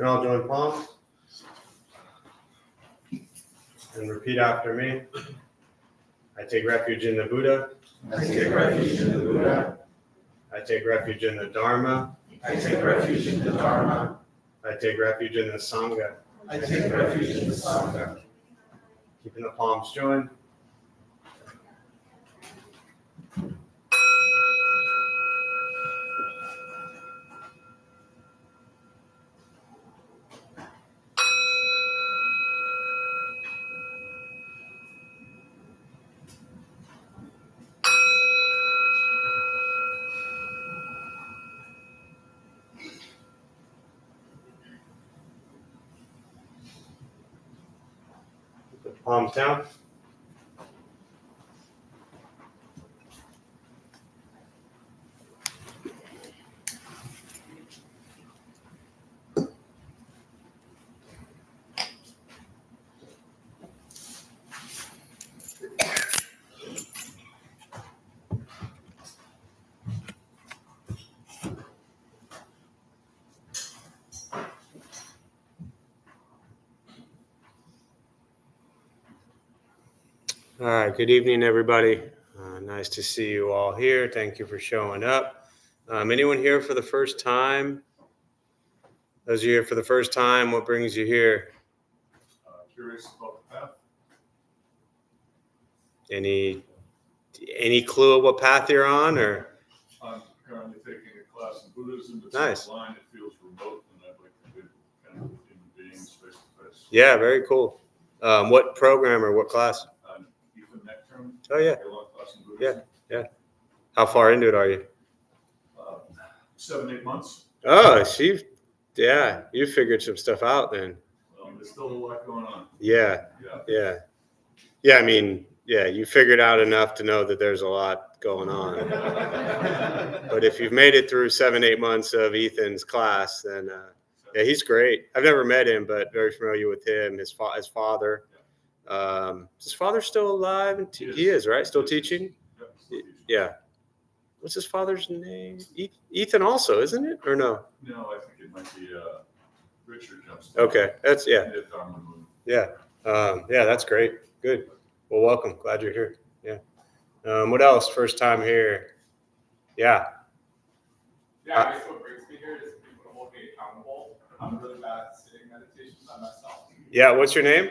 can all join palms and repeat after me. I take refuge in the Buddha. I take refuge in the Buddha. I take refuge in the Dharma. I take refuge in the Dharma. I take refuge in the Sangha. I take refuge in the Sangha. Keeping the palms joined. Put the palms down. All right, good evening, everybody. Nice to see you all here. Thank you for showing up. Anyone here for the first time? Those of you here for the first time, what brings you here? Curious about the path. Any clue of what path you're on, or? I'm currently taking a class in Buddhism. It's Nice. online. It feels remote, and I'd like to live kind of with human beings face to face. Yeah, very cool. What program or what class? Ethan Nectarn. Oh, yeah. A long class in Buddhism. How far into it are you? 7-8 months. Oh, you figured some stuff out then. There's still a lot going on. Yeah. Yeah. I mean, you figured out enough to know that there's a lot going on. But if you've made it through 7-8 months of Ethan's class, then he's great. I've never met him, but very familiar with him. His father. Is his father still alive? He is, right? Still teaching? Yeah. What's his father's name? Ethan also, isn't it? Or no? No, I think it might be Richard Johnson. Okay. That's, He did Dharma Bum. Yeah. That's great. Good. Well, welcome. Glad you're here. Yeah. What else? First time here. Yeah. Yeah, I guess what brings me here is people to hold me accountable. I'm really bad at sitting meditation by myself. Yeah. What's your name?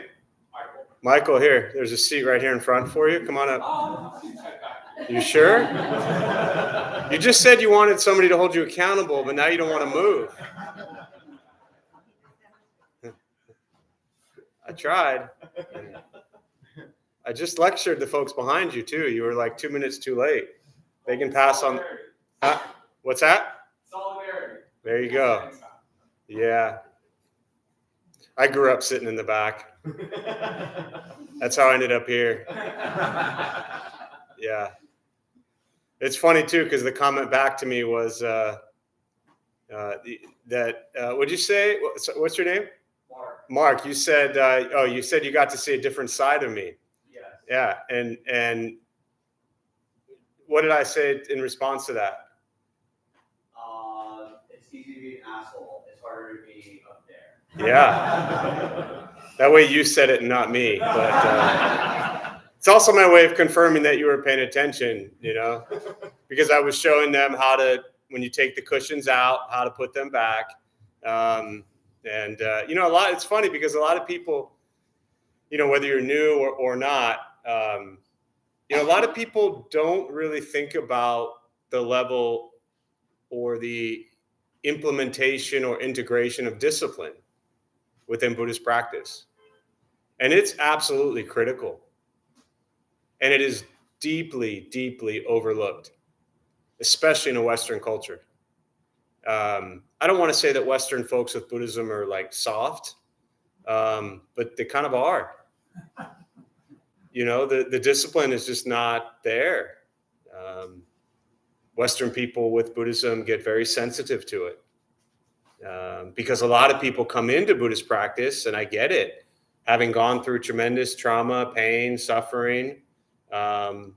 Michael. Michael, here. There's a seat right here in front for you. Come on up. Oh, she's right back. You sure? You just said you wanted somebody to hold you accountable, but now you don't want to move. I tried. I just lectured the folks behind you, too. You were like 2 minutes too late. They can pass on. What's that? Solidarity. There you go. Yeah. I grew up sitting in the back. That's how I ended up here. Yeah. It's funny, too, because the comment back to me was what'd you say? What's your name? Mark, you said, you got to see a different side of me. Yes. Yeah. And what did I say in response to that? It's easy to be an asshole. It's harder to be up there. Yeah. That way you said it and not me. But it's also my way of confirming that you were paying attention, because I was showing them how to, when you take the cushions out, how to put them back. It's funny because a lot of people, whether you're new or not, a lot of people don't really think about the level or the implementation or integration of discipline within Buddhist practice. And it's absolutely critical. And it is deeply, deeply overlooked, especially in a Western culture. I don't want to say that Western folks with Buddhism are like soft, but they kind of are. The discipline is just not there. Western people with Buddhism get very sensitive to it because a lot of people come into Buddhist practice, and I get it, having gone through tremendous trauma, pain, suffering, and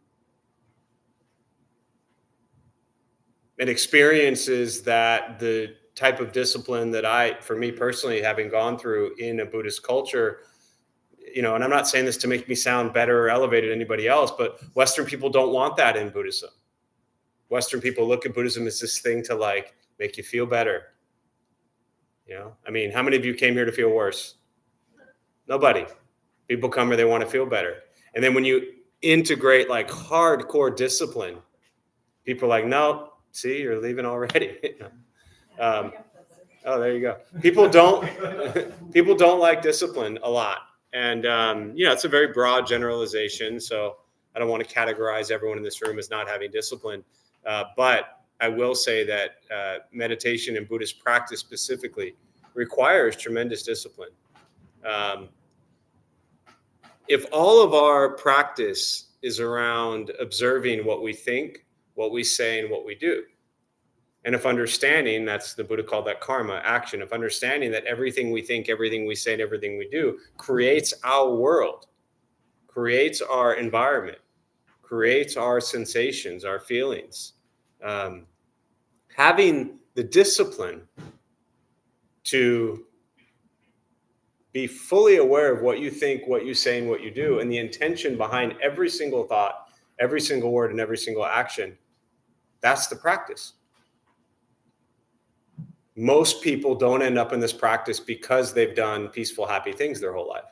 experiences that the type of discipline that for me personally, having gone through in a Buddhist culture, and I'm not saying this to make me sound better or elevated than anybody else, but Western people don't want that in Buddhism. Western people look at Buddhism as this thing to like make you feel better. I mean, how many of you came here to feel worse? Nobody. People come here, they want to feel better. And then when you integrate like hardcore discipline, people are like, no, see, you're leaving already. Oh, there you go. People don't like discipline a lot. And, it's a very broad generalization. So I don't want to categorize everyone in this room as not having discipline. But I will say that meditation and Buddhist practice specifically requires tremendous discipline. If all of our practice is around observing what we think, what we say, and what we do, and if understanding, that's the Buddha called that karma, action, if understanding that everything we think, everything we say, and everything we do creates our world, creates our environment, creates our sensations, our feelings, having the discipline to be fully aware of what you think, what you say, and what you do, and the intention behind every single thought, every single word, and every single action, that's the practice. Most people don't end up in this practice because they've done peaceful, happy things their whole life.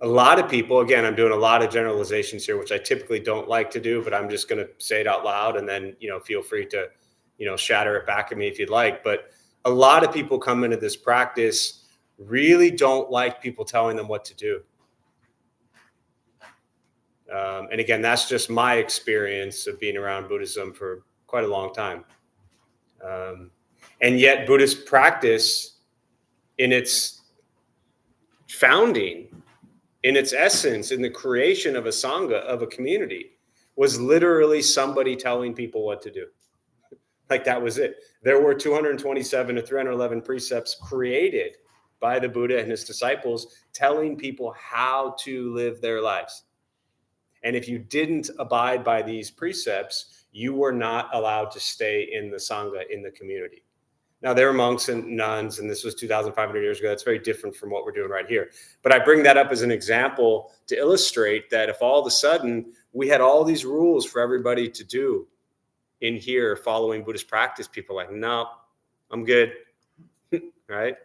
A lot of people, again, I'm doing a lot of generalizations here, which I typically don't like to do, but I'm just going to say it out loud, and then, feel free to, shatter it back at me if you'd like. But a lot of people come into this practice really don't like people telling them what to do. And again, that's just my experience of being around Buddhism for quite a long time. And yet Buddhist practice in its founding, in its essence, in the creation of a sangha, of a community, was literally somebody telling people what to do. Like that was it. There were 227 to 311 precepts created by the Buddha and his disciples telling people how to live their lives. And if you didn't abide by these precepts, you were not allowed to stay in the sangha, in the community. Now, there were monks and nuns, and this was 2,500 years ago. That's very different from what we're doing right here. But I bring that up as an example to illustrate that if all of a sudden we had all these rules for everybody to do in here following Buddhist practice, people are like, no, I'm good, right?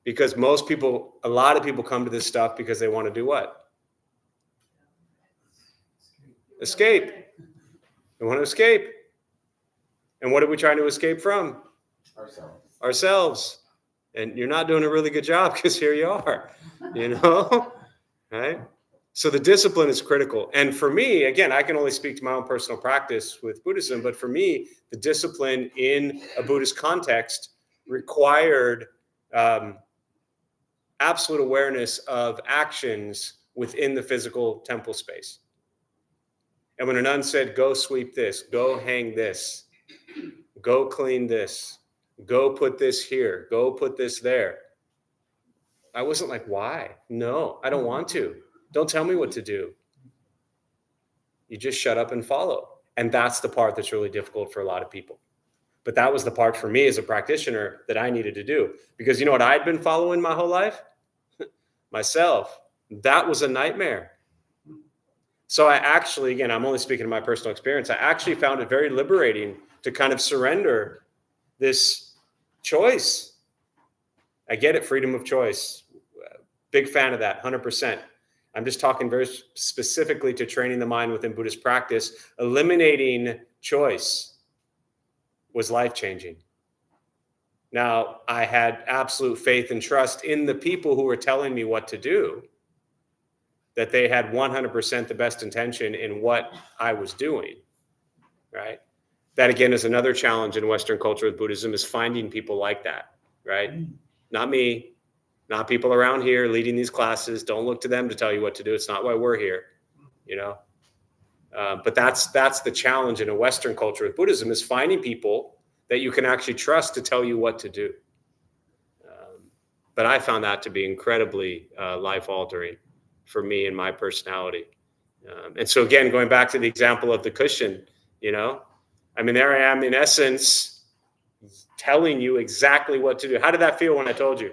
Because a lot of people come to this stuff because they want to do what? Escape. They want to escape. And what are we trying to escape from? Ourselves. And you're not doing a really good job because here you are, right? So the discipline is critical. And for me, again, I can only speak to my own personal practice with Buddhism, but for me, the discipline in a Buddhist context required absolute awareness of actions within the physical temple space. And when a nun said, go sweep this, go hang this, go clean this, go put this here, go put this there, I wasn't like, why? No, I don't want to. Don't tell me what to do. You just shut up and follow. And that's the part that's really difficult for a lot of people. But that was the part for me as a practitioner that I needed to do. Because you know what I'd been following my whole life? Myself. That was a nightmare. So I actually, again, I'm only speaking to my personal experience. I actually found it very liberating to kind of surrender this choice. I get it, freedom of choice. Big fan of that, 100%. I'm just talking very specifically to training the mind within Buddhist practice. Eliminating choice was life-changing. Now, I had absolute faith and trust in the people who were telling me what to do, that they had 100% the best intention in what I was doing, right? That, again, is another challenge in Western culture with Buddhism, is finding people like that, right? Not me, not people around here leading these classes. Don't look to them to tell you what to do. It's not why we're here, But that's the challenge in a Western culture with Buddhism, is finding people that you can actually trust to tell you what to do. But I found that to be incredibly life-altering for me and my personality. And so again, going back to the example of the cushion, I mean, there I am in essence telling you exactly what to do. How did that feel when I told you?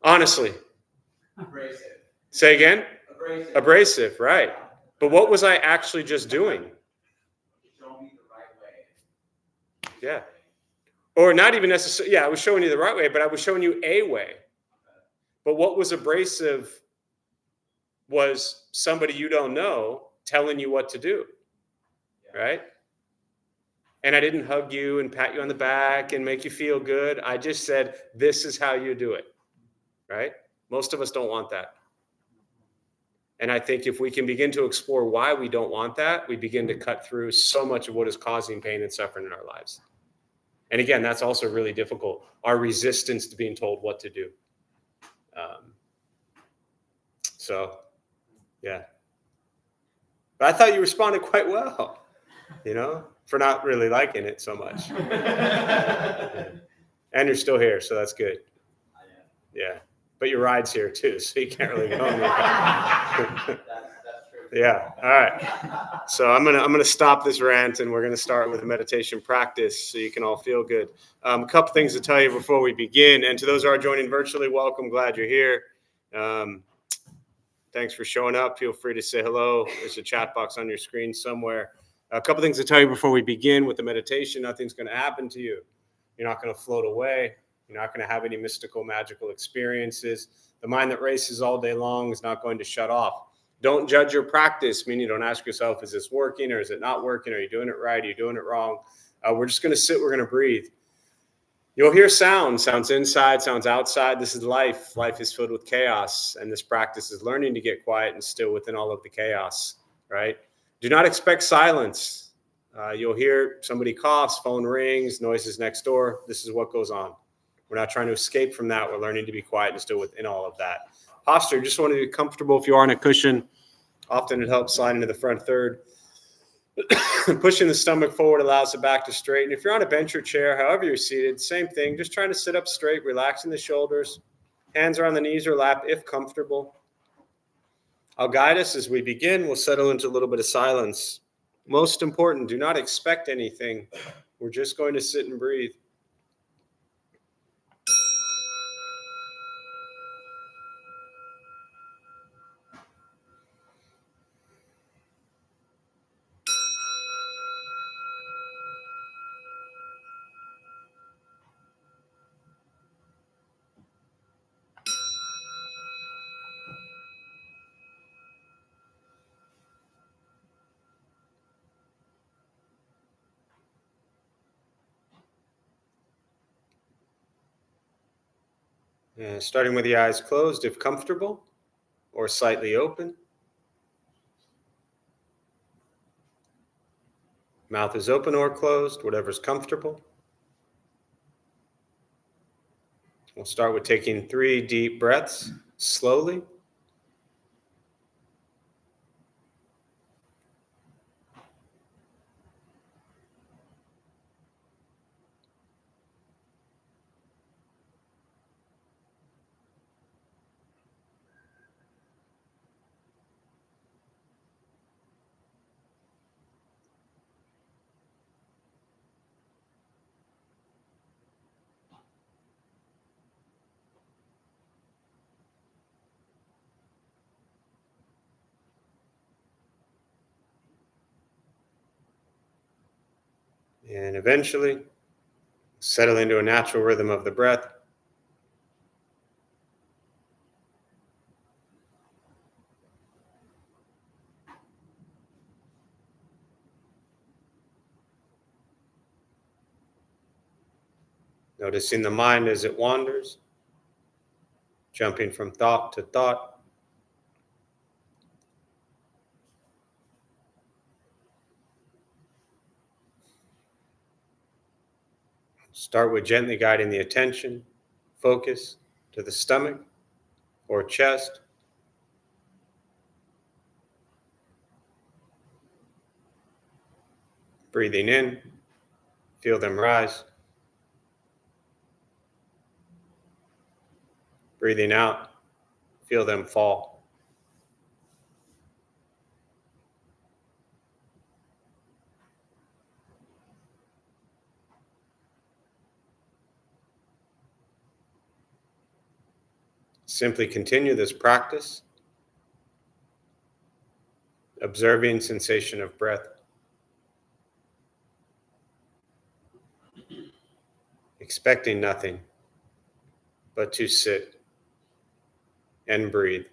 Honestly. Abrasive. Say again? Abrasive. Abrasive, right. But what was I actually just doing? Show me the right way. Yeah. Or not even necessarily, yeah, I was showing you the right way, but I was showing you a way. But what was abrasive was somebody you don't know telling you what to do, right? And I didn't hug you and pat you on the back and make you feel good. I just said, this is how you do it, right? Most of us don't want that. And I think if we can begin to explore why we don't want that, we begin to cut through so much of what is causing pain and suffering in our lives. And again, that's also really difficult. Our resistance to being told what to do. So, yeah. But I thought you responded quite well, for not really liking it so much. And you're still here, so that's good. Yeah. But your ride's here too, so you can't really go anywhere. That's true. Yeah. All right. So I'm gonna stop this rant, and we're gonna start with a meditation practice, so you can all feel good. A couple things to tell you before we begin, and to those who are joining virtually, welcome. Glad you're here. Thanks for showing up. Feel free to say hello. There's a chat box on your screen somewhere. A couple things to tell you before we begin with the meditation. Nothing's going to happen to you. You're not going to float away. You're not going to have any mystical, magical experiences. The mind that races all day long is not going to shut off. Don't judge your practice, meaning don't ask yourself, is this working or is it not working? Are you doing it right? Are you doing it wrong? We're just going to sit. We're going to breathe. You'll hear sounds inside, sounds outside. This is life. Life is filled with chaos. And this practice is learning to get quiet and still within all of the chaos, right? Do not expect silence. You'll hear somebody coughs, phone rings, noises next door. This is what goes on. We're not trying to escape from that. We're learning to be quiet and still within all of that. Posture, just want to be comfortable. If you are on a cushion, often it helps slide into the front third. Pushing the stomach forward allows the back to straighten. If you're on a bench or chair, however you're seated, same thing. Just trying to sit up straight, relaxing the shoulders. Hands are on the knees or lap if comfortable. I'll guide us as we begin. We'll settle into a little bit of silence. Most important, do not expect anything. We're just going to sit and breathe. Starting with the eyes closed, if comfortable, or slightly open. Mouth is open or closed, whatever's comfortable. We'll start with taking 3 deep breaths slowly. And eventually, settle into a natural rhythm of the breath. Noticing the mind as it wanders, jumping from thought to thought. Start with gently guiding the attention, focus to the stomach or chest. Breathing in, feel them rise. Breathing out, feel them fall. simply continue this practice, observing sensation of breath, expecting nothing but to sit and breathe.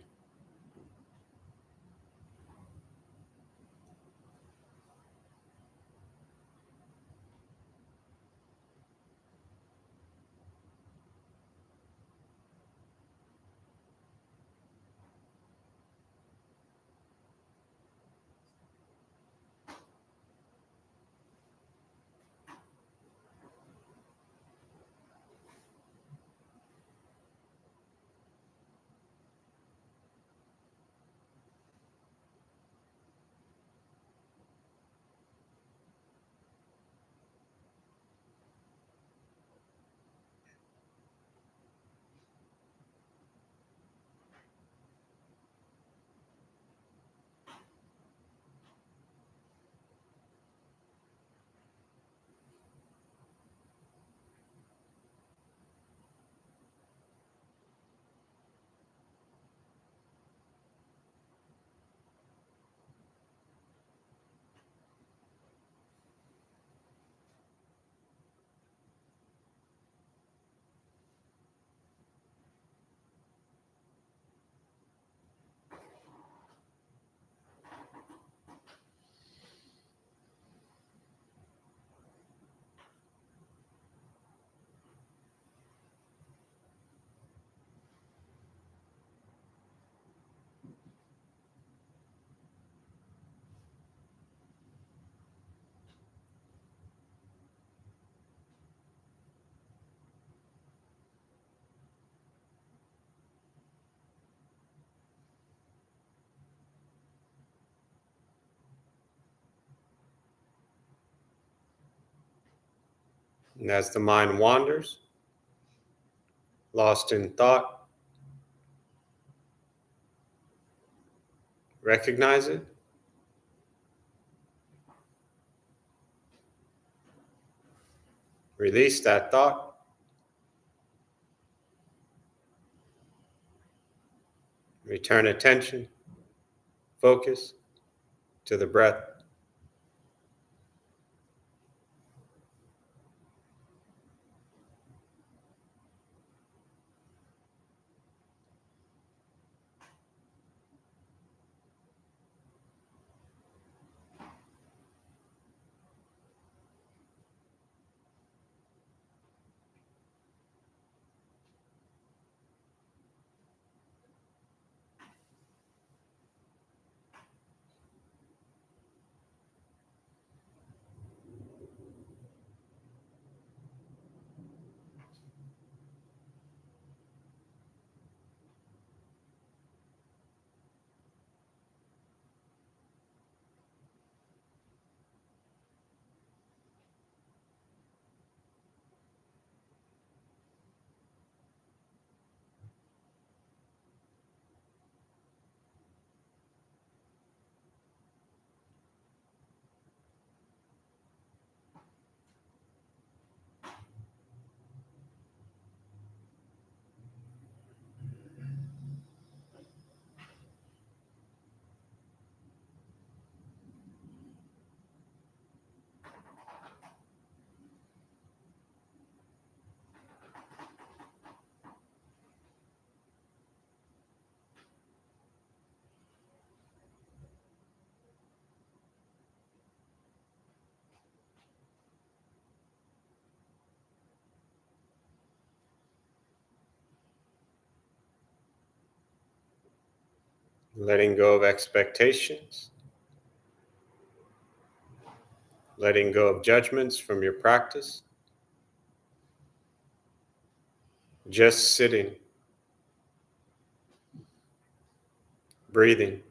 And as the mind wanders, lost in thought, recognize it. Release that thought. Return attention, focus to the breath. Letting go of expectations, letting go of judgments from your practice, just sitting, breathing.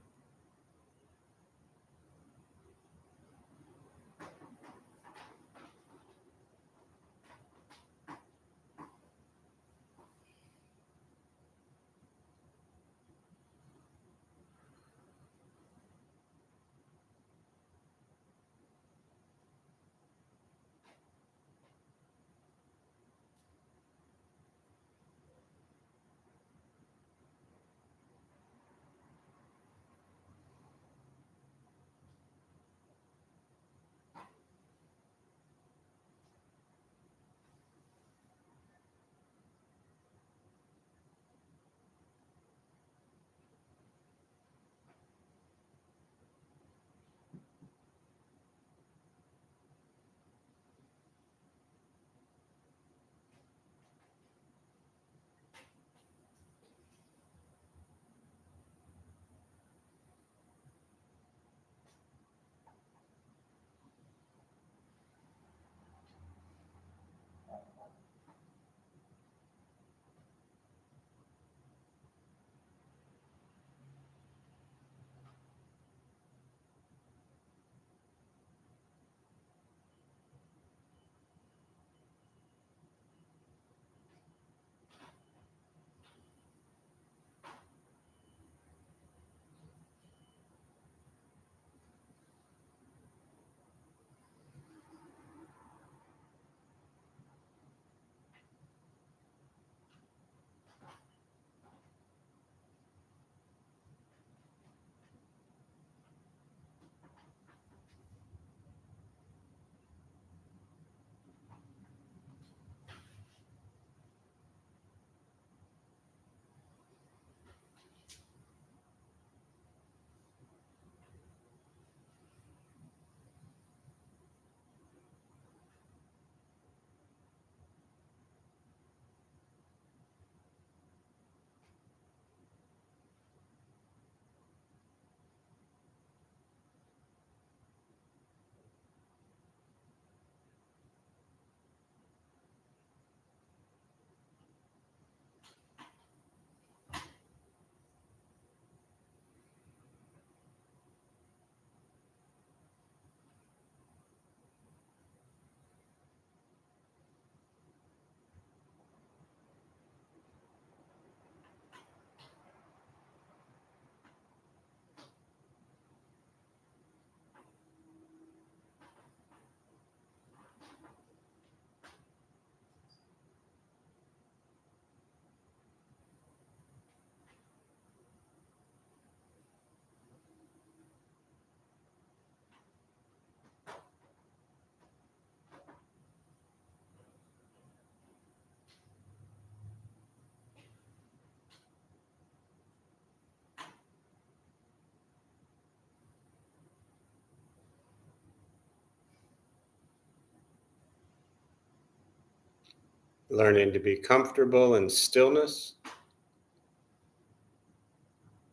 Learning to be comfortable in stillness,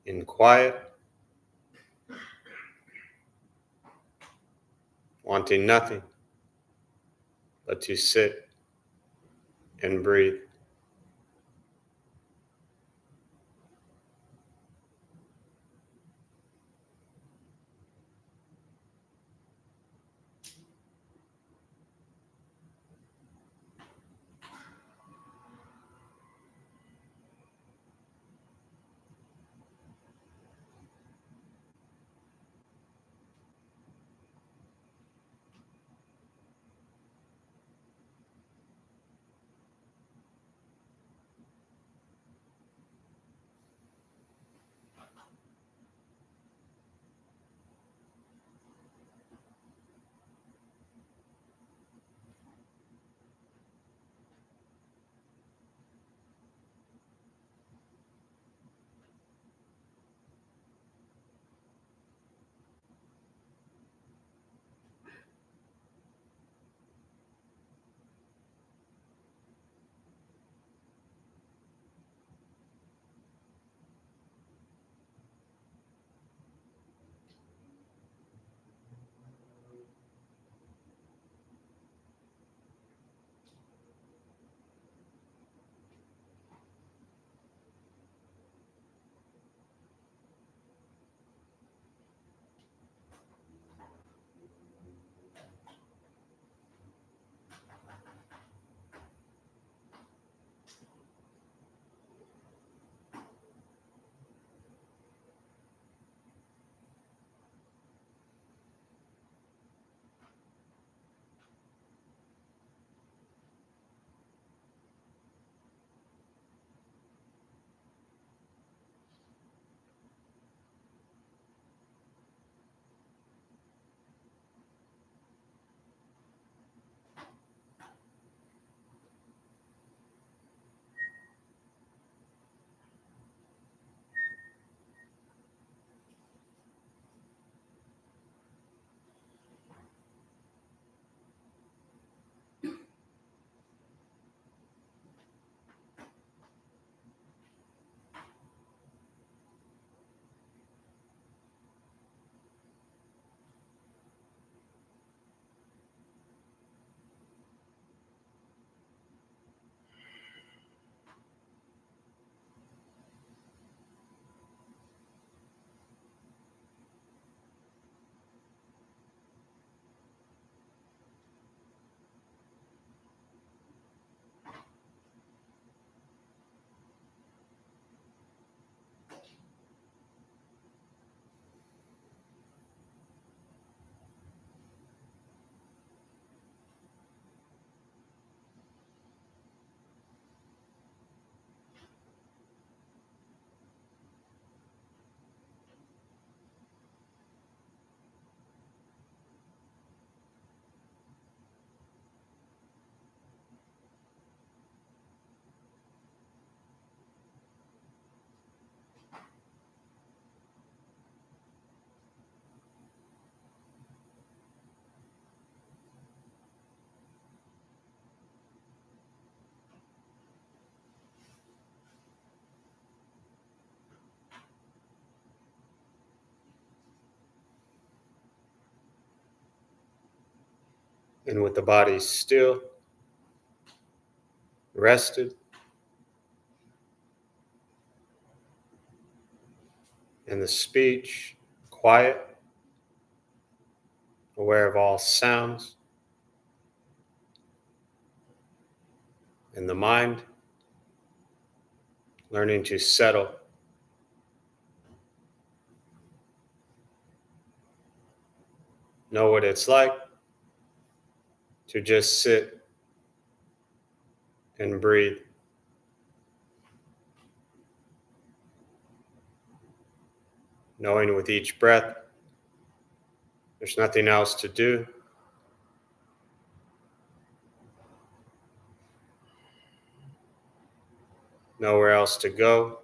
in quiet, wanting nothing but to sit and breathe. And with the body still, rested, and the speech quiet, aware of all sounds, and the mind learning to settle, know what it's like to just sit and breathe. Knowing with each breath, there's nothing else to do. Nowhere else to go.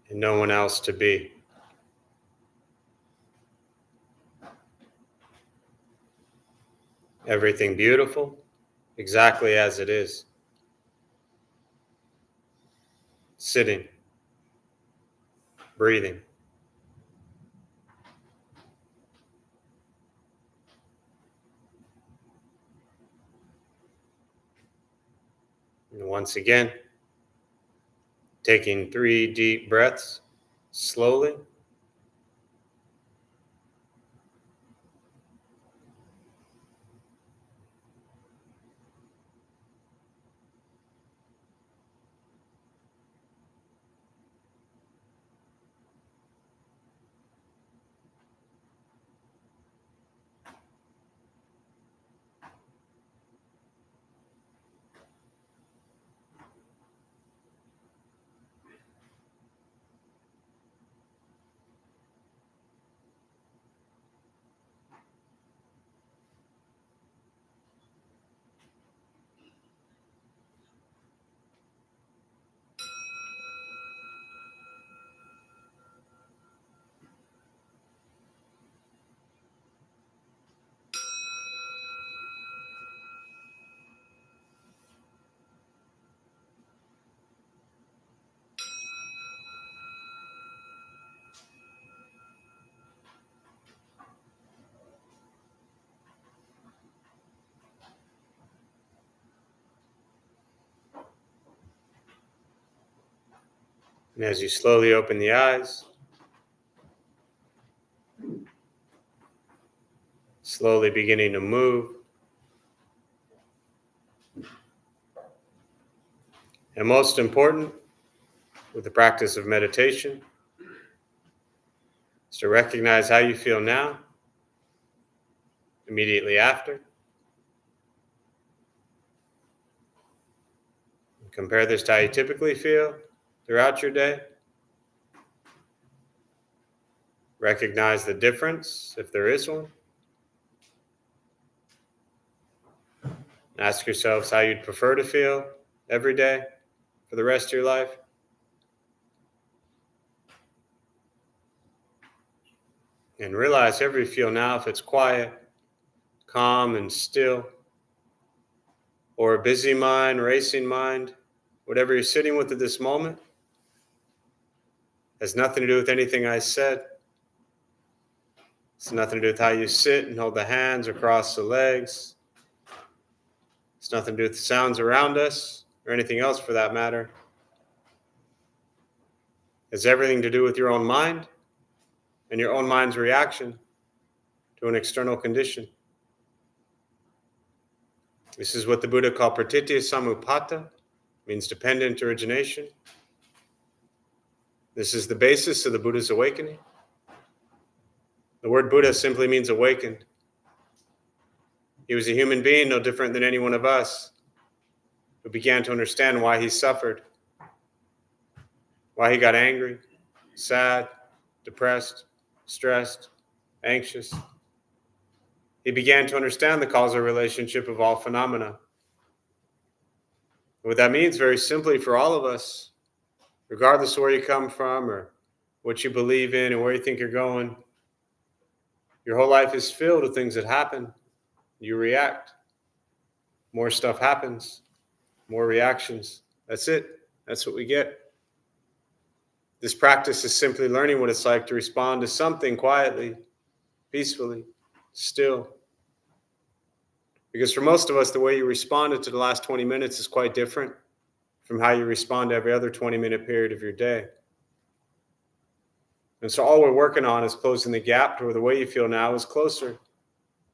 And no one else to be. Everything beautiful, exactly as it is. Sitting, breathing. And once again, taking 3 deep breaths slowly. And as you slowly open the eyes, slowly beginning to move, and most important, with the practice of meditation, is to recognize how you feel now, immediately after. Compare this to how you typically feel throughout your day. Recognize the difference, if there is one. Ask yourselves how you'd prefer to feel every day for the rest of your life. And realize however you feel now, if it's quiet, calm, and still, or a busy mind, racing mind, whatever you're sitting with at this moment, has nothing to do with anything I said. It's nothing to do with how you sit and hold the hands or cross the legs. It's nothing to do with the sounds around us or anything else for that matter. It's everything to do with your own mind and your own mind's reaction to an external condition. This is what the Buddha called pratitya samuppada, means dependent origination. This is the basis of the Buddha's awakening. The word Buddha simply means awakened. He was a human being, no different than any one of us, who began to understand why he suffered, why he got angry, sad, depressed, stressed, anxious. He began to understand the causal relationship of all phenomena. What that means, very simply, for all of us, regardless of where you come from or what you believe in and where you think you're going, your whole life is filled with things that happen. You react. More stuff happens. More reactions. That's it. That's what we get. This practice is simply learning what it's like to respond to something quietly, peacefully, still. Because for most of us, the way you responded to the last 20 minutes is quite different from how you respond to every other 20-minute period of your day. And so all we're working on is closing the gap to where the way you feel now is closer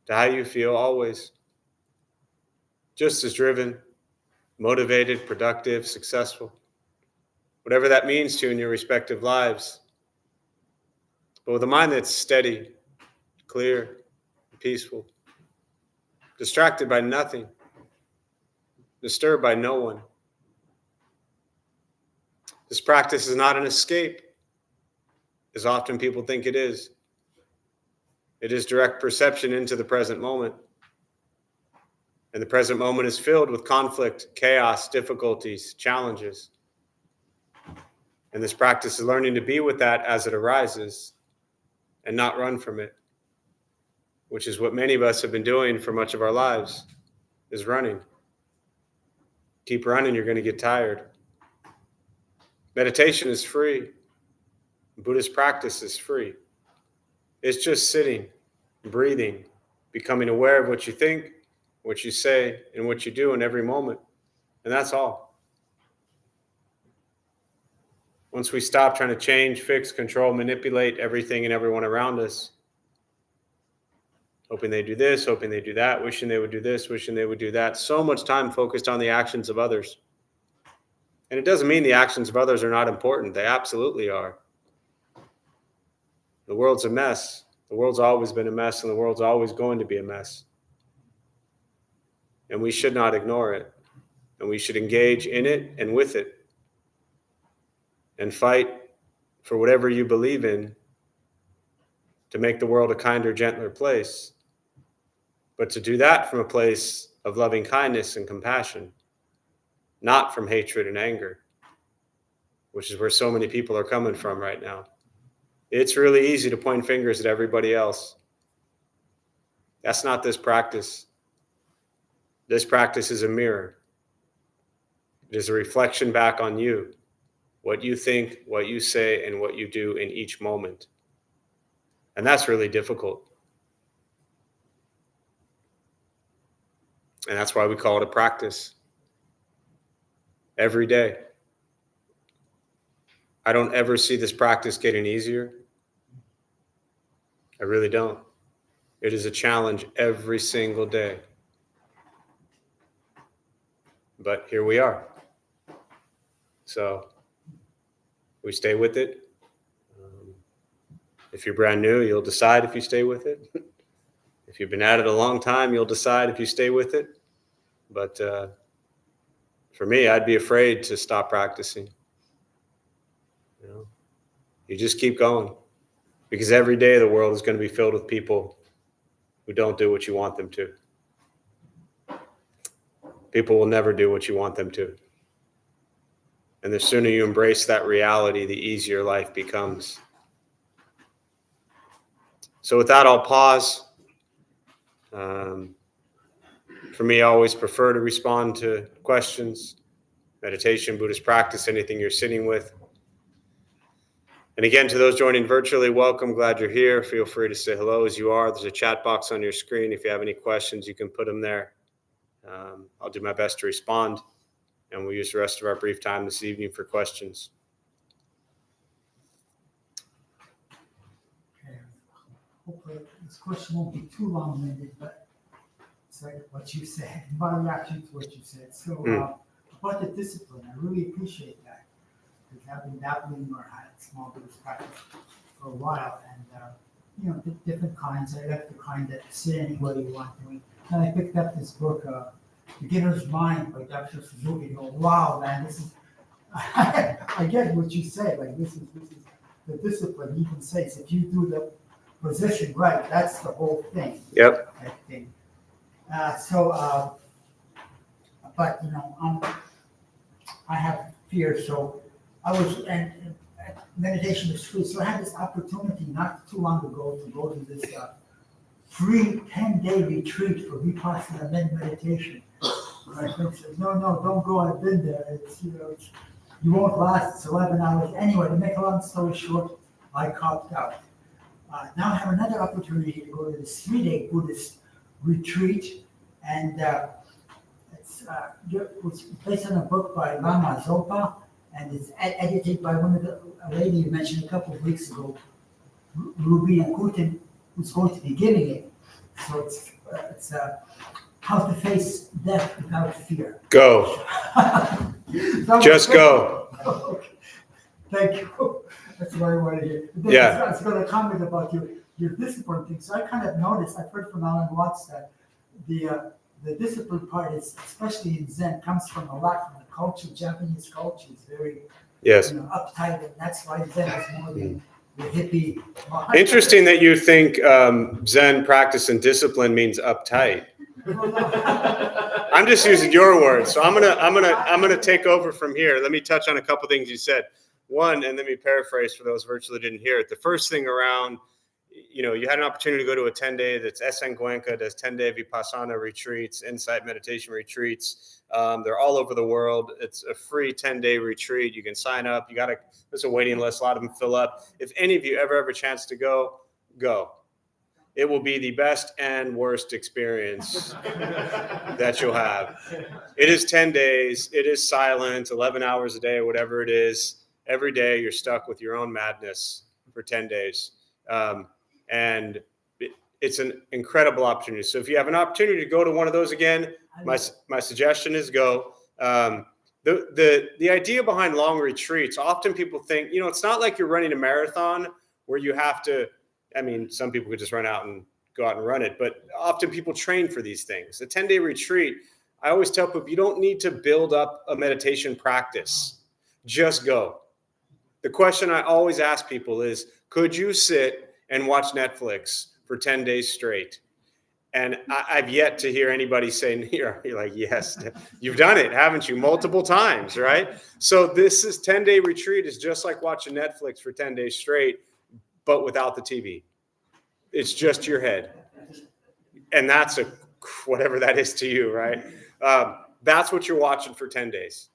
to how you feel always. Just as driven, motivated, productive, successful. Whatever that means to you in your respective lives. But with a mind that's steady, clear, peaceful. Distracted by nothing. Disturbed by no one. This practice is not an escape, as often people think it is. It is direct perception into the present moment. And the present moment is filled with conflict, chaos, difficulties, challenges. And this practice is learning to be with that as it arises and not run from it. which is what many of us have been doing for much of our lives, is running. Keep running, you're going to get tired. Meditation is free. Buddhist practice is free. It's just sitting, breathing, becoming aware of what you think, what you say, and what you do in every moment. And that's all. Once we stop trying to change, fix, control, manipulate everything and everyone around us, hoping they do this, hoping they do that, wishing they would do this, wishing they would do that, so much time focused on the actions of others. And it doesn't mean the actions of others are not important. They absolutely are. The world's a mess. The world's always been a mess, and the world's always going to be a mess. And we should not ignore it. And we should engage in it and with it. And fight for whatever you believe in to make the world a kinder, gentler place. But to do that from a place of loving kindness and compassion, not from hatred and anger, which is where so many people are coming from right now. It's really easy to point fingers at everybody else. That's not this practice. This practice is a mirror. It is a reflection back on you, what you think, what you say, and what you do in each moment. And that's really difficult. And that's why we call it a practice. Every day. I don't ever see this practice getting easier. I really don't. It is a challenge every single day. But here we are. So we stay with it. If you're brand new, you'll decide if you stay with it. If you've been at it a long time, you'll decide if you stay with it. But for me, I'd be afraid to stop practicing. You just keep going. Because every day the world is going to be filled with people who don't do what you want them to. People will never do what you want them to. And the sooner you embrace that reality, the easier life becomes. So with that, I'll pause. For me, I always prefer to respond to questions, meditation, Buddhist practice, anything you're sitting with. And again, to those joining virtually, welcome. Glad you're here. Feel free to say hello as you are. There's a chat box on your screen. If you have any questions, you can put them there. I'll do my best to respond. And we'll use the rest of our brief time this evening for questions. Okay. Hopefully this question won't be too long-winded, but it's like what you said, my reaction to what you said. So about the discipline, I really appreciate that. Because I've been dabbling or had small Buddhist practice for a while, and different kinds. I like the kind that sit anywhere you want to. And I picked up this book, Beginner's Mind by Dr. Suzuki. And go, wow, man, this is. I get what you say. Like this is the discipline. He even says if you do the position right, that's the whole thing. Yep. I think. But I have fear, so I was and meditation is free. So I had this opportunity not too long ago to go to this free 10-day retreat for Vipassana meditation. My friend said, no, don't go. I've been there. It's you won't last. It's 11 hours. Anyway, to make a long story short, I copped out. Now I have another opportunity to go to this 3-day Buddhist retreat, and it's based on a book by Lama Zopa, and it's edited by a lady you mentioned a couple of weeks ago, Ruby and Kutin, who's going to be giving it. So it's how to face death without fear. Go. Just go. Okay. Thank you. That's what I want to hear. Yeah. I was going to comment about your discipline thing. So I kind of noticed, I've heard from Alan Watts that the discipline part is, especially in Zen, comes from a lot from the culture. Japanese culture is very uptight, and that's why Zen is more than the hippie. Interesting that you think Zen practice and discipline means uptight. I'm just using your words, so I'm gonna take over from here. Let me touch on a couple things you said. One, and let me paraphrase for those virtually didn't hear it. The first thing around, you had an opportunity to go to a 10-day, that's SN Goenka does 10-day Vipassana retreats, insight meditation retreats. They're all over the world. It's a free 10-day retreat. You can sign up. There's a waiting list. A lot of them fill up. If any of you ever have a chance to go. It will be the best and worst experience that you'll have. It is 10 days. It is silent, 11 hours a day, whatever it is. Every day you're stuck with your own madness for 10 days. And it's an incredible opportunity. So if you have an opportunity to go to one of those again, my suggestion is go. The idea behind long retreats, often people think, it's not like you're running a marathon where you have to, some people could just run out and go out and run it, but often people train for these things. A 10-day retreat, I always tell people, you don't need to build up a meditation practice. Just go. The question I always ask people is, could you sit and watch Netflix for 10 days straight? And I've yet to hear anybody say, you're like, yes, you've done it, haven't you? Multiple times, right? So this 10-day retreat is just like watching Netflix for 10 days straight, but without the TV. It's just your head. And that's whatever that is to you, right? That's what you're watching for 10 days.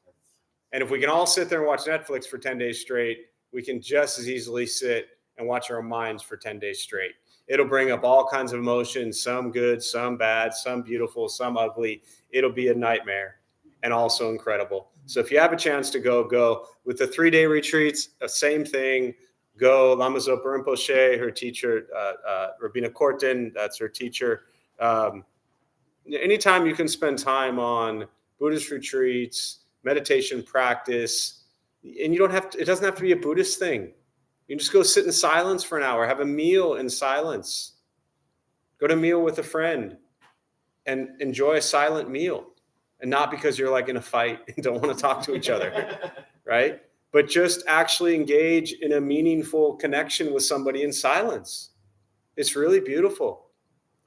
And if we can all sit there and watch Netflix for 10 days straight, we can just as easily sit and watch our minds for 10 days straight. It'll bring up all kinds of emotions, some good, some bad, some beautiful, some ugly. It'll be a nightmare and also incredible. So if you have a chance to go. With the 3-day retreats, the same thing. Go. Lama Zopa Rinpoche, her teacher, Rabina Korten, that's her teacher. Anytime you can spend time on Buddhist retreats, meditation practice, and it doesn't have to be a Buddhist thing. You can just go sit in silence for an hour, have a meal in silence, go to a meal with a friend and enjoy a silent meal. And not because you're like in a fight and don't want to talk to each other, right? But just actually engage in a meaningful connection with somebody in silence. It's really beautiful.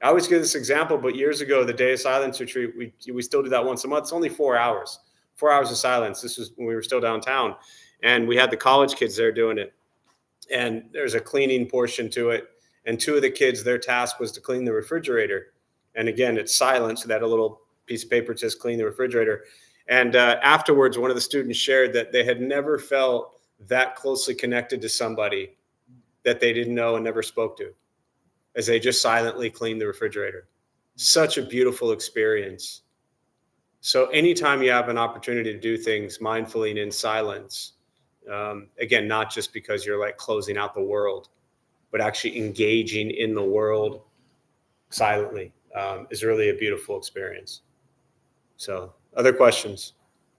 I always give this example, but years ago, the Day of Silence retreat, we still do that once a month. It's only 4 hours. 4 hours of silence. This was when we were still downtown. And we had the college kids there doing it. And there's a cleaning portion to it. And 2 of the kids, their task was to clean the refrigerator. And again, it's silent. So they had a little piece of paper that says clean the refrigerator. And afterwards, one of the students shared that they had never felt that closely connected to somebody that they didn't know and never spoke to, as they just silently cleaned the refrigerator. Such a beautiful experience. So anytime you have an opportunity to do things mindfully and in silence, again, not just because you're like closing out the world, but actually engaging in the world silently is really a beautiful experience. So other questions?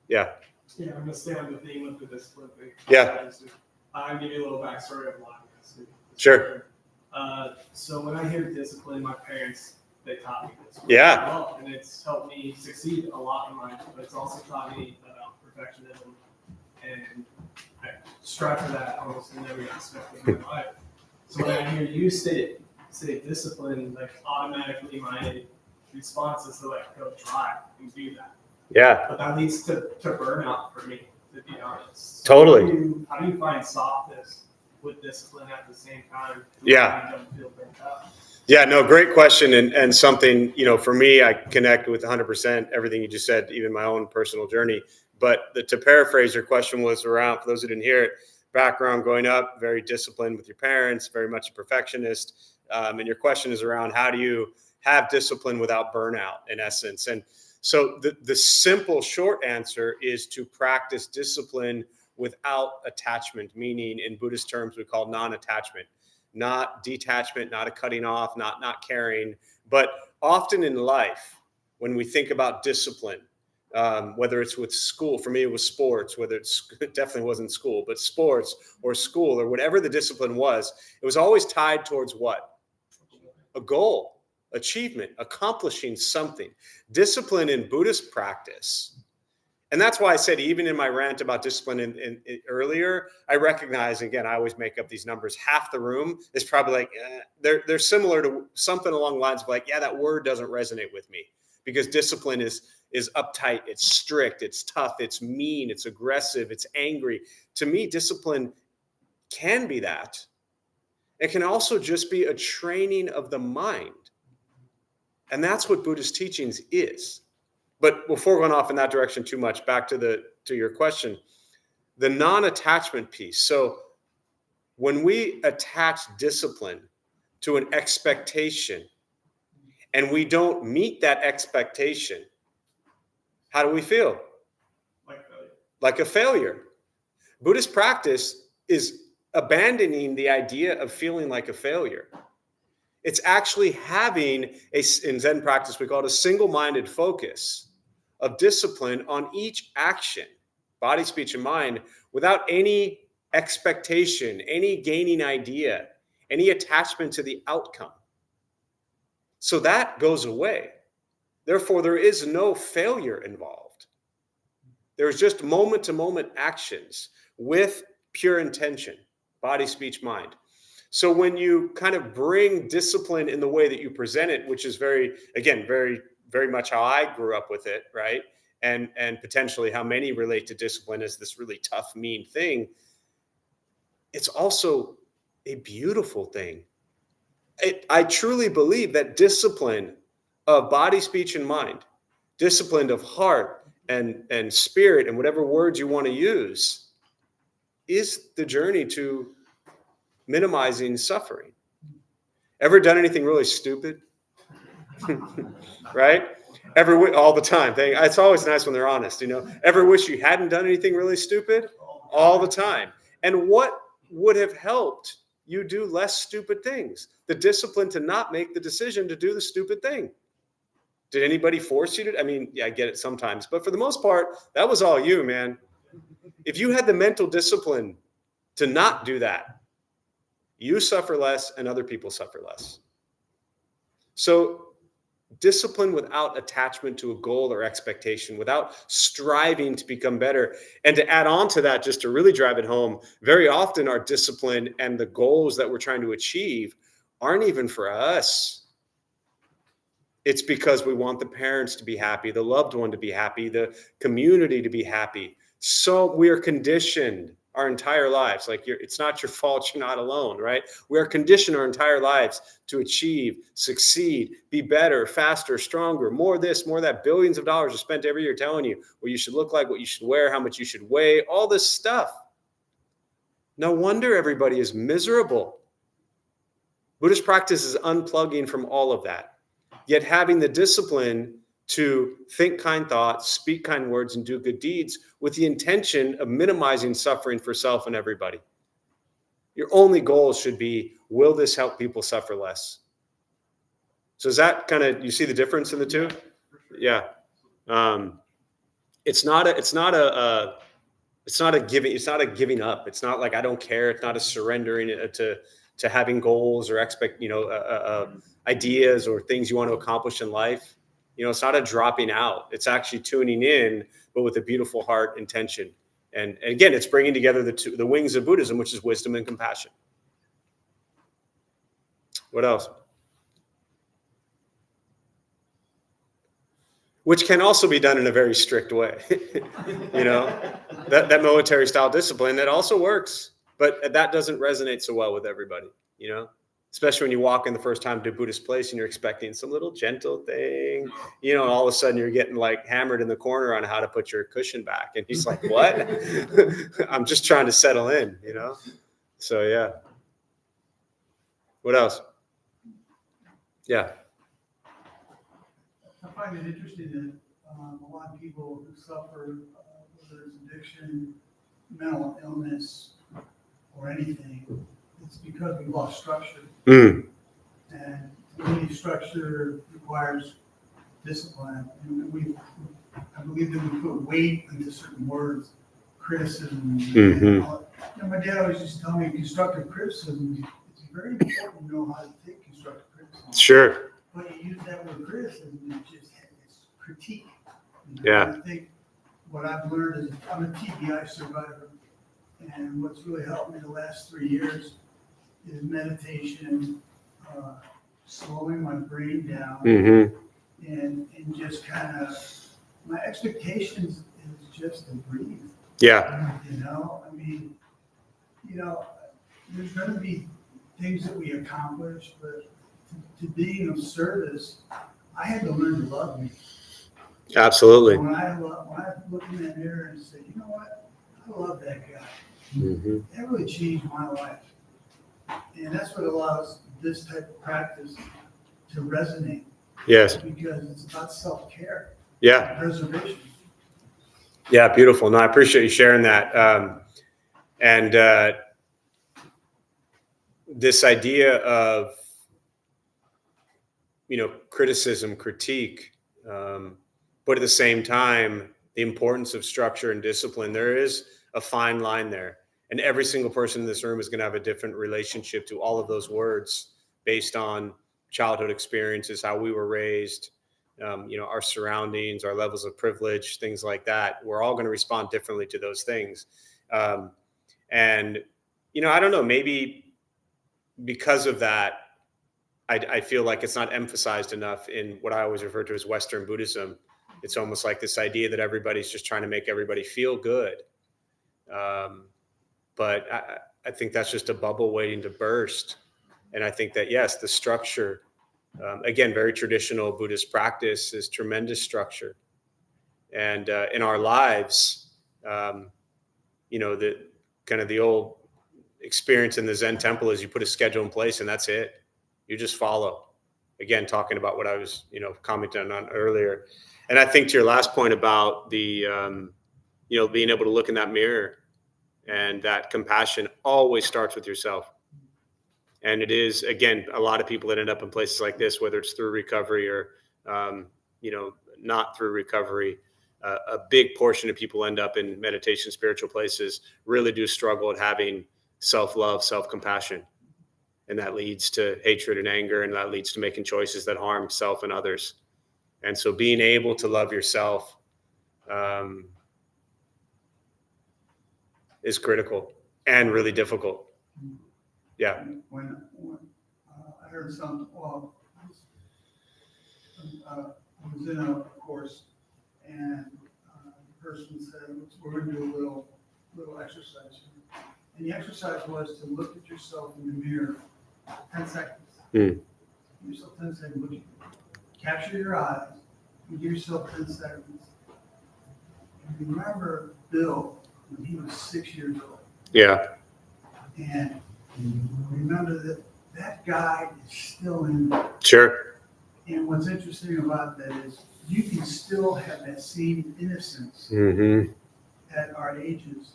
Yeah. Yeah, I'm going to stay on the theme of the discipline thing. Yeah. I'll give you a little backstory of why. Sure. So when I hear discipline, my parents, they taught me this. Yeah. Well, and it's helped me succeed a lot in life, but it's also taught me about perfectionism. And I strive for that almost in every aspect of my life. So when I hear you say discipline, like automatically my response is to like go try and do that. Yeah. But that leads to burnout for me, to be honest. So Totally. How do you find softness with discipline at the same time? Yeah. You don't feel burnt out? Yeah, no, great question. And something, for me, I connect with 100% everything you just said, even my own personal journey. But to paraphrase, your question was around, for those who didn't hear it, background growing up, very disciplined with your parents, very much a perfectionist. And your question is around how do you have discipline without burnout, in essence. And so the simple short answer is to practice discipline without attachment, meaning in Buddhist terms, we call non-attachment, not detachment, not a cutting off, not caring. But often in life, when we think about discipline, whether it's with school, for me, it was sports, it definitely wasn't school, but sports or school or whatever the discipline was, it was always tied towards what? A goal. Achievement, accomplishing something. Discipline in Buddhist practice. And that's why I said, even in my rant about discipline in earlier, I recognize, again, I always make up these numbers. Half the room is probably like, they're similar to something along the lines of like, yeah, that word doesn't resonate with me, because discipline is uptight, it's strict, it's tough, it's mean, it's aggressive, it's angry. To me, discipline can be that. It can also just be a training of the mind. And that's what Buddhist teachings is. But before going off in that direction too much, back to your question, the non-attachment piece. So when we attach discipline to an expectation and we don't meet that expectation, how do we feel? Like a failure. Buddhist practice is abandoning the idea of feeling like a failure. It's actually having in Zen practice, we call it a single-minded focus of discipline on each action, body, speech, and mind, without any expectation, any gaining idea, any attachment to the outcome. So that goes away. Therefore, there is no failure involved. There's just moment-to-moment actions with pure intention, body, speech, mind. So when you kind of bring discipline in the way that you present it, which is very much how I grew up with it, right? And potentially how many relate to discipline as this really tough, mean thing. It's also a beautiful thing. I truly believe that discipline of body, speech, and mind, discipline of heart and spirit and whatever words you want to use, is the journey to minimizing suffering. Ever done anything really stupid? Right? All the time. It's always nice when they're honest, Ever wish you hadn't done anything really stupid? All the time. And what would have helped you do less stupid things? The discipline to not make the decision to do the stupid thing. Did anybody force you to? I mean, yeah, I get it sometimes, but for the most part, that was all you, man. If you had the mental discipline to not do that, you suffer less and other people suffer less. So discipline without attachment to a goal or expectation, without striving to become better. And to add on to that, just to really drive it home, very often our discipline and the goals that we're trying to achieve aren't even for us. It's because we want the parents to be happy, the loved one to be happy, the community to be happy. So we are conditioned our entire lives. Like it's not your fault. You're not alone, right? We are conditioned our entire lives to achieve, succeed, be better, faster, stronger, more this, more that. Billions of dollars are spent every year telling you what you should look like, what you should wear, how much you should weigh, all this stuff. No wonder everybody is miserable. Buddhist practice is unplugging from all of that, yet having the discipline to think kind thoughts, speak kind words, and do good deeds with the intention of minimizing suffering for self and everybody. Your only goal should be, will this help people suffer less? So is that kind of, you see the difference in the two? Yeah. It's not a giving up. It's not like I don't care. It's not a surrendering to having goals or ideas or things you want to accomplish in life. It's not a dropping out. It's actually tuning in, but with a beautiful heart intention. And again, it's bringing together the wings of Buddhism, which is wisdom and compassion. What else? Which can also be done in a very strict way. That military style discipline, that also works, but that doesn't resonate so well with everybody, especially when you walk in the first time to a Buddhist place and you're expecting some little gentle thing, and all of a sudden you're getting like hammered in the corner on how to put your cushion back. And he's like, what? I'm just trying to settle in, So, yeah. What else? Yeah. I find it interesting that a lot of people who suffer, whether it's addiction, mental illness, or anything, it's because we lost structure. And any structure requires discipline. And I believe that we put weight into certain words, criticism. And all that. My dad always used to tell me constructive criticism, it's very important to know how to take constructive criticism. Sure. But you use that word criticism, it's critique. Yeah. I think what I've learned is I'm a TBI survivor. And what's really helped me the last 3 years is meditation, slowing my brain down, and just kind of, my expectations is just to breathe. Yeah. There's going to be things that we accomplish, but to being of service, I had to learn to love me. Absolutely. When I look in that mirror and say, you know what, I love that guy. Mm-hmm. That really changed my life. And that's what allows this type of practice to resonate. Yes. Because it's about self-care, Yeah. preservation. Yeah. Beautiful. No, I appreciate you sharing that. And this idea of, criticism, critique, but at the same time, the importance of structure and discipline. There is a fine line there. And every single person in this room is going to have a different relationship to all of those words based on childhood experiences, how we were raised, our surroundings, our levels of privilege, things like that. We're all going to respond differently to those things. And I don't know, maybe because of that, I feel like it's not emphasized enough in what I always refer to as Western Buddhism. It's almost like this idea that everybody's just trying to make everybody feel good. But I think that's just a bubble waiting to burst. And I think that, yes, the structure, again, very traditional Buddhist practice is tremendous structure. And in our lives, the kind of the old experience in the Zen temple is you put a schedule in place and that's it. You just follow. Again, talking about what I was, commenting on earlier. And I think to your last point about the, being able to look in that mirror, and that compassion always starts with yourself. And it is, again, a lot of people that end up in places like this, whether it's through recovery or, not through recovery, a big portion of people end up in meditation, spiritual places, really do struggle at having self-love, self-compassion. And that leads to hatred and anger, and that leads to making choices that harm self and others. And so being able to love yourself is critical and really difficult. Yeah. When I heard some, I was in a course, and the person said, we're going to do a little exercise. And the exercise was to look at yourself in the mirror 10 seconds. Give yourself 10 seconds. Look at you. Capture your eyes and give yourself 10 seconds. And remember Bill when he was 6 years old. Yeah. And remember that guy is still in there. Sure. And what's interesting about that is you can still have that same innocence at our ages,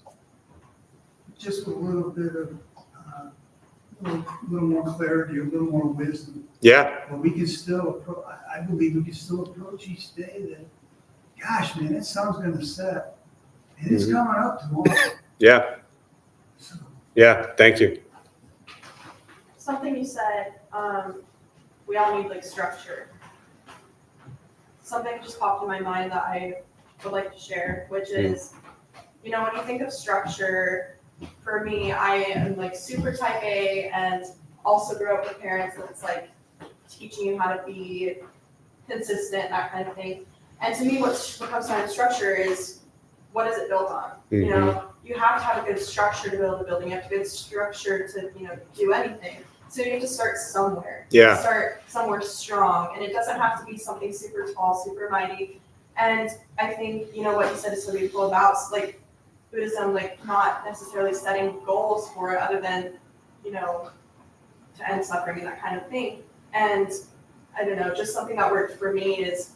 just with a little bit of little more clarity, a little more wisdom. Yeah. But we can still, I believe we can still approach each day that, gosh, man, that sun's going to set, and it's coming up tomorrow. Yeah. So, Yeah. Thank you. Something you said, we all need structure. Something just popped in my mind that I would like to share, which is, when you think of structure, for me, I am super type A and also grew up with parents that's teaching you how to be consistent, that kind of thing. And to me, what comes down to structure is, what is it built on? You have to have a good structure to build a building. You have to have a good structure to, do anything. So you have to start somewhere. Yeah. Start somewhere strong. And it doesn't have to be something super tall, super mighty. And I think, what you said is so beautiful about Buddhism, not necessarily setting goals for it other than, to end suffering and that kind of thing. And I don't know, just something that worked for me is,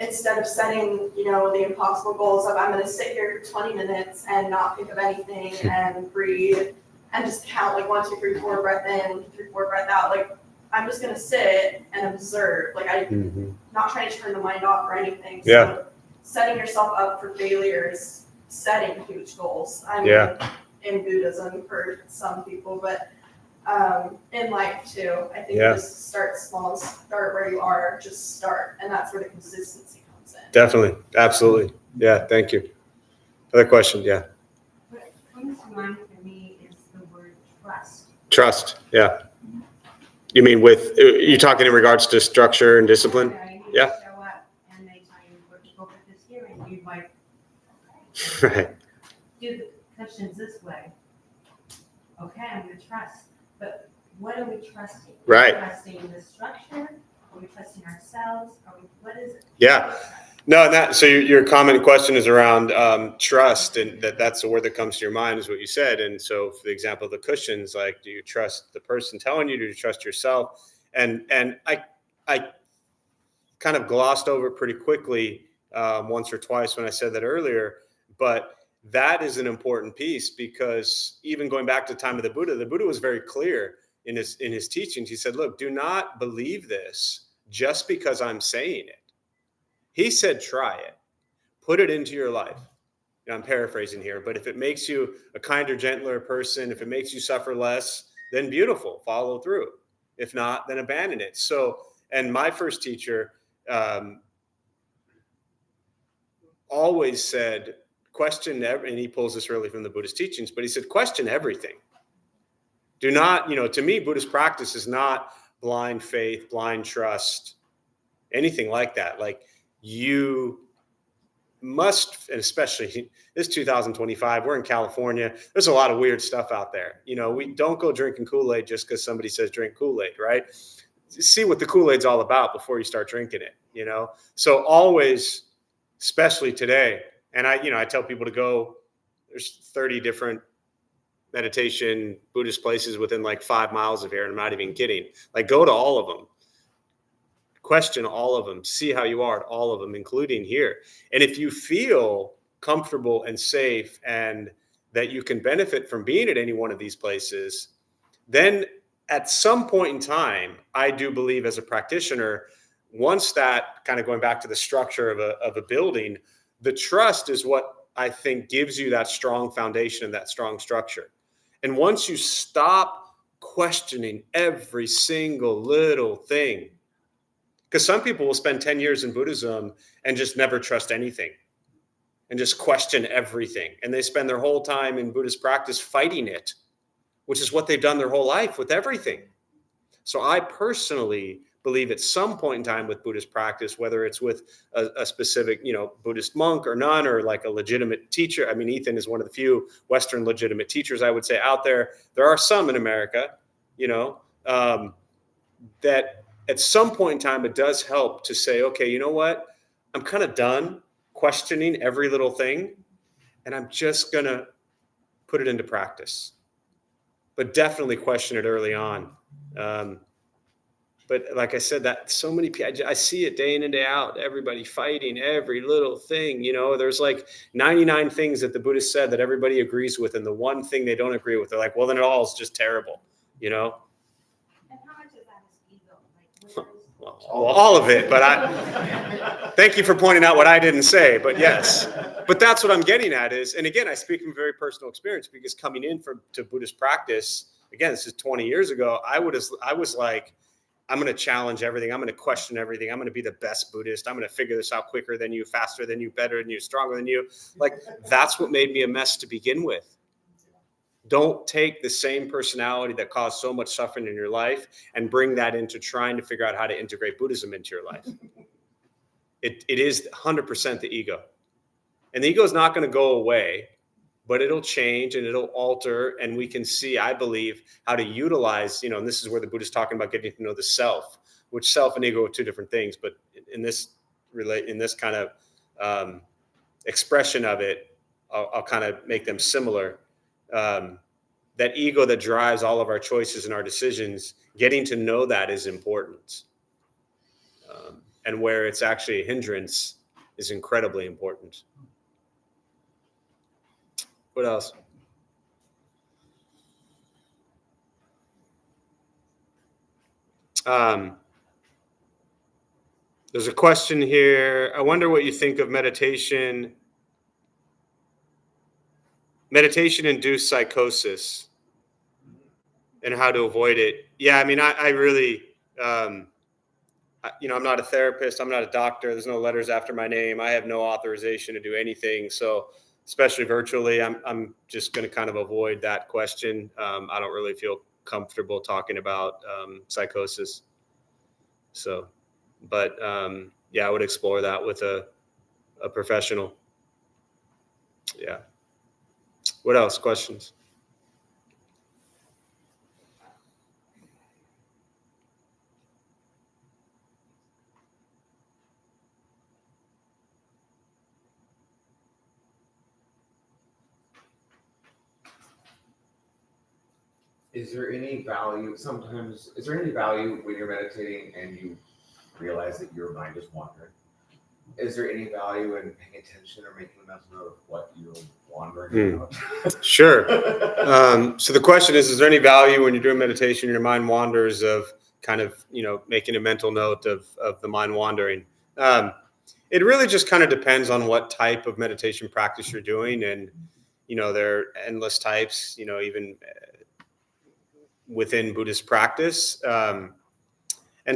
instead of setting, the impossible goals of I'm going to sit here for 20 minutes and not think of anything and breathe and just count 1, 2, 3, 4, breath in, 1, 2, 3, 4, breath out. I'm just going to sit and observe. I'm not trying to turn the mind off or anything. So setting yourself up for failures, setting huge goals. I mean, in Buddhism for some people, but in life too. I think just start small, start where you are, just start. And that's where the consistency comes in. Definitely. Absolutely. Yeah. Thank you. Other question. Yeah. What comes to mind for me is the word trust. Trust. Yeah. You mean you're talking in regards to structure and discipline? You show up and they tell you we're to go with this here, and you Right. do the questions this way. Okay, I'm going to trust. but what are we trusting? Right. Are we trusting the structure? Are we trusting ourselves? What is it? Yeah. No, so your comment and question is around trust, and that's the word that comes to your mind is what you said. And so for the example of the cushions, like, do you trust the person telling you? Do you trust yourself? And I kind of glossed over it pretty quickly once or twice when I said that earlier, but that is an important piece, because even going back to the time of the Buddha was very clear in his teachings. He said, look, do not believe this just because I'm saying it. He said, try it, put it into your life. I'm paraphrasing here, but if it makes you a kinder, gentler person, if it makes you suffer less, then beautiful, follow through. If not, then abandon it. So, and my first teacher always said, question and he pulls this really from the Buddhist teachings, but he said, question everything. Do not, to me, Buddhist practice is not blind faith, blind trust, anything like that. Like, you must, and especially this 2025, we're in California. There's a lot of weird stuff out there. We don't go drinking Kool-Aid just because somebody says drink Kool-Aid, right? See what the Kool-Aid's all about before you start drinking it, So always, especially today, and I tell people to go, there's 30 different meditation Buddhist places within like 5 miles of here, and I'm not even kidding. Like, go to all of them. Question all of them, see how you are at all of them, including here. And if you feel comfortable and safe and that you can benefit from being at any one of these places, then at some point in time, I do believe as a practitioner, once that, kind of going back to the structure of a building, the trust is what I think gives you that strong foundation and that strong structure. And once you stop questioning every single little thing, because some people will spend 10 years in Buddhism and just never trust anything and just question everything. And they spend their whole time in Buddhist practice fighting it, which is what they've done their whole life with everything. So I personally believe at some point in time with Buddhist practice, whether it's with a specific, Buddhist monk or nun, or like a legitimate teacher. I mean, Ethan is one of the few Western legitimate teachers, I would say, out there. There are some in America, that at some point in time, it does help to say, okay, you know what? I'm kind of done questioning every little thing, and I'm just going to put it into practice. But definitely question it early on. But like I said, that so many people, I see it day in and day out, everybody fighting every little thing. There's like 99 things that the Buddhists said that everybody agrees with, and the one thing they don't agree with, they're like, well, then it all is just terrible, And how much of that is ego? Like, Well, all of it, but thank you for pointing out what I didn't say, but yes. But that's what I'm getting at is, and again, I speak from very personal experience, because coming in to Buddhist practice, again, this is 20 years ago, I was like, I'm going to challenge everything. I'm going to question everything. I'm going to be the best Buddhist. I'm going to figure this out quicker than you, faster than you, better than you, stronger than you. Like, that's what made me a mess to begin with. Don't take the same personality that caused so much suffering in your life and bring that into trying to figure out how to integrate Buddhism into your life. It is 100% the ego. And the ego is not going to go away, but it'll change and it'll alter. And we can see, I believe, how to utilize, and this is where the Buddha is talking about getting to know the self, which self and ego are two different things. But in this kind of expression of it, I'll kind of make them similar. That ego that drives all of our choices and our decisions, getting to know that is important. And where it's actually a hindrance is incredibly important. What else? There's a question here. I wonder what you think of meditation. Meditation-induced psychosis and how to avoid it. Yeah, I mean, I really, I'm not a therapist. I'm not a doctor. There's no letters after my name. I have no authorization to do anything. So, especially virtually, I'm just going to kind of avoid that question. I don't really feel comfortable talking about psychosis. So, but yeah, I would explore that with a professional. Yeah. What else? Questions? Is there any value, sometimes, is there any value when you're meditating and you realize that your mind is wandering? Is there any value in paying attention or making a mental note of what you're wandering about? Sure. So the question is there any value when you're doing meditation and your mind wanders of kind of, making a mental note of the mind wandering? It really just kind of depends on what type of meditation practice you're doing. And, there are endless types, even within Buddhist practice. And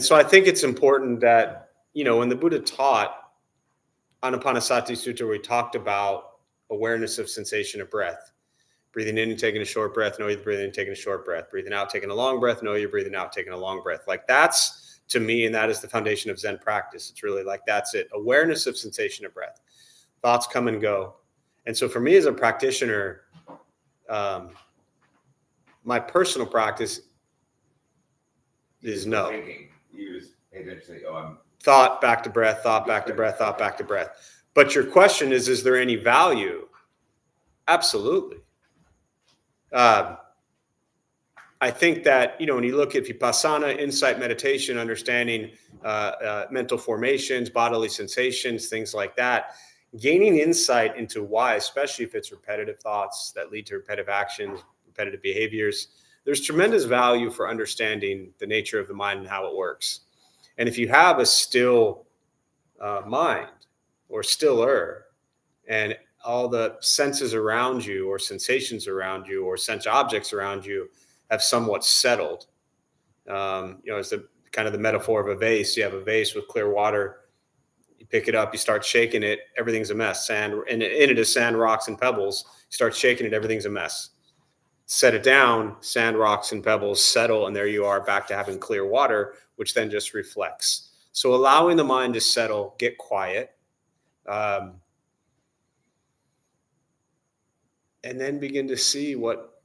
so I think it's important that, when the Buddha taught Anapanasati Sutta, where he talked about awareness of sensation of breath, breathing in and taking a short breath, know you're breathing in, taking a short breath, breathing out, taking a long breath, know you're breathing out, taking a long breath. Like that's, to me, and that is the foundation of Zen practice. It's really like, that's it. Awareness of sensation of breath. Thoughts come and go. And so for me as a practitioner, my personal practice is no. Thinking. You just pay attention to, I'm thought back to breath, thought back to breath, thought back to breath. But your question is there any value? Absolutely. I think that, when you look at Vipassana, insight meditation, understanding mental formations, bodily sensations, things like that, gaining insight into why, especially if it's repetitive thoughts that lead to repetitive actions, repetitive behaviors, there's tremendous value for understanding the nature of the mind and how it works. And if you have a still mind or stiller, and all the senses around you or sensations around you or sense objects around you have somewhat settled, as the kind of the metaphor of a vase. You have a vase with clear water. You pick it up, you start shaking it, everything's a mess. Sand, and in it is sand, rocks, and pebbles. You start shaking it, everything's a mess. Set it down, sand, rocks, and pebbles settle, and there you are back to having clear water, which then just reflects. So allowing the mind to settle, get quiet, and then begin to see what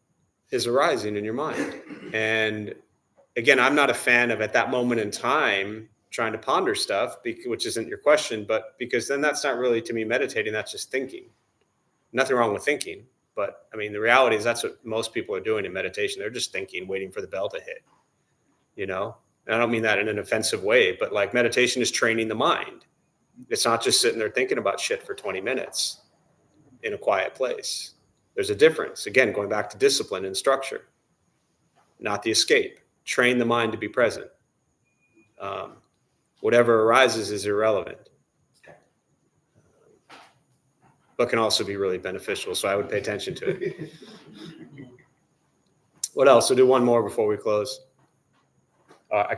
is arising in your mind. And again, I'm not a fan of at that moment in time trying to ponder stuff, which isn't your question, but because then that's not really, to me, meditating, that's just thinking. Nothing wrong with thinking. But I mean, the reality is that's what most people are doing in meditation. They're just thinking, waiting for the bell to hit, And I don't mean that in an offensive way, but like meditation is training the mind. It's not just sitting there thinking about shit for 20 minutes in a quiet place. There's a difference. Again, going back to discipline and structure, not the escape. Train the mind to be present. Whatever arises is irrelevant. But can also be really beneficial. So I would pay attention to it. What else? We'll do one more before we close.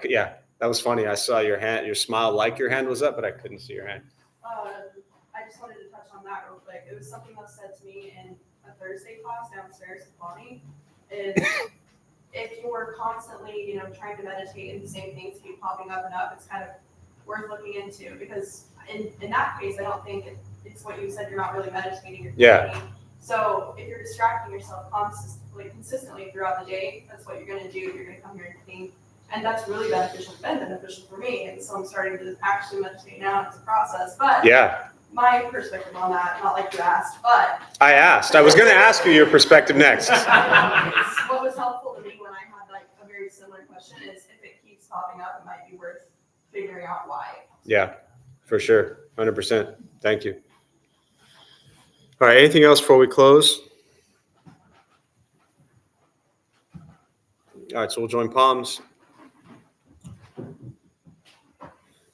Yeah, that was funny. I saw your hand, your smile like your hand was up, but I couldn't see your hand. I just wanted to touch on that real quick. It was something that was said to me in a Thursday class downstairs at Bonnie. Is if you're constantly, trying to meditate and the same things keep popping up and up, it's kind of worth looking into, because in that case, I don't think it's what you said, you're not really meditating, you're thinking. So if you're distracting yourself consistently throughout the day, that's what you're going to do. You're going to come here and think. And that's really beneficial, been beneficial for me. And so I'm starting to actually meditate now. It's a process. But yeah, my perspective on that, not like you asked, but I asked. I was going to ask you your perspective next. What was helpful to me when I had like a very similar question is if it keeps popping up, it might be worth figuring out why. Yeah, for sure. 100%. Thank you. All right. Anything else before we close? All right. So we'll join palms.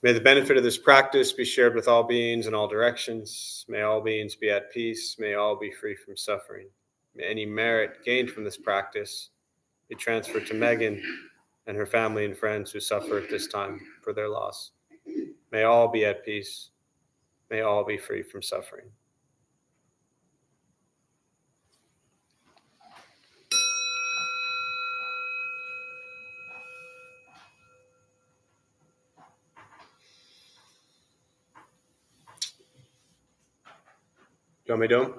May the benefit of this practice be shared with all beings in all directions. May all beings be at peace. May all be free from suffering. May any merit gained from this practice be transferred to Megan and her family and friends who suffer at this time for their loss. May all be at peace. May all be free from suffering. Do you want me to do them?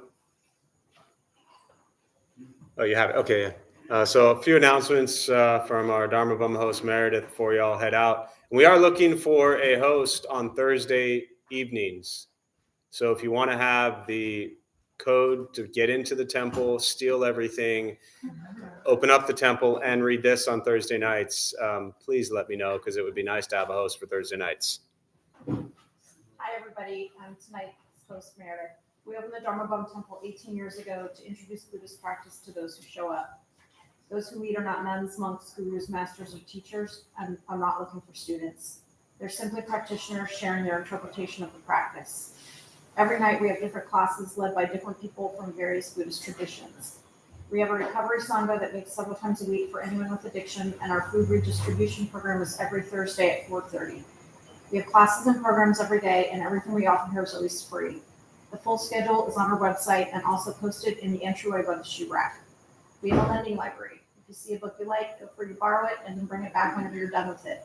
Oh, you have it. Okay. Yeah. So a few announcements from our Dharma Bum host, Meredith, before y'all head out. We are looking for a host on Thursday evenings. So if you want to have the code to get into the temple, steal everything, open up the temple, and read this on Thursday nights, please let me know, because it would be nice to have a host for Thursday nights. Hi, everybody. I'm tonight's host, Meredith. We opened the Dharma Bum Temple 18 years ago to introduce Buddhist practice to those who show up. Those who lead are not nuns, monks, gurus, masters, or teachers, and are not looking for students. They're simply practitioners sharing their interpretation of the practice. Every night we have different classes led by different people from various Buddhist traditions. We have a recovery sangha that meets several times a week for anyone with addiction, and our food redistribution program is every Thursday at 4:30. We have classes and programs every day, and everything we offer here is always free. The full schedule is on our website and also posted in the entryway by the shoe rack. We have a lending library. If you see a book you like, feel free to borrow it and then bring it back whenever you're done with it.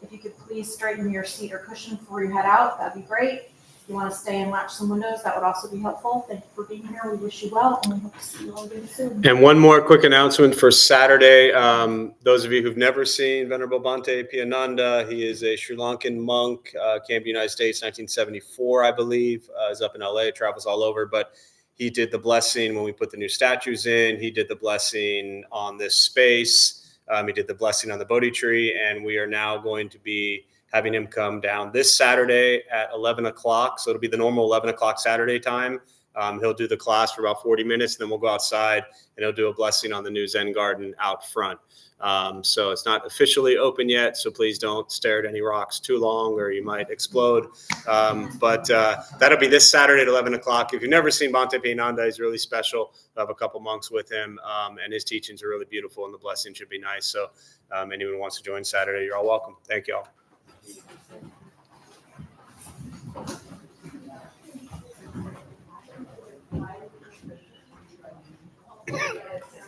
If you could please straighten your seat or cushion before you head out, that'd be great. If you want to stay and watch some windows, that would also be helpful. Thank you for being here. We wish you well, and we hope to see you all again soon. And one more quick announcement for Saturday. Those of you who've never seen Venerable Bhante Piyananda, he is a Sri Lankan monk, came to the United States in 1974, I believe, is up in LA, travels all over, but he did the blessing when we put the new statues in. He did the blessing on this space. He did the blessing on the Bodhi tree, and we are now going to be having him come down this Saturday at 11 o'clock. So it'll be the normal 11 o'clock Saturday time. He'll do the class for about 40 minutes, and then we'll go outside and he'll do a blessing on the new Zen garden out front. So it's not officially open yet, so please don't stare at any rocks too long or you might explode. But that'll be this Saturday at 11 o'clock. If you've never seen Bhante Piyananda, he's really special. I have a couple monks with him, and his teachings are really beautiful, and the blessing should be nice. So anyone who wants to join Saturday, you're all welcome. Thank you all. Yes.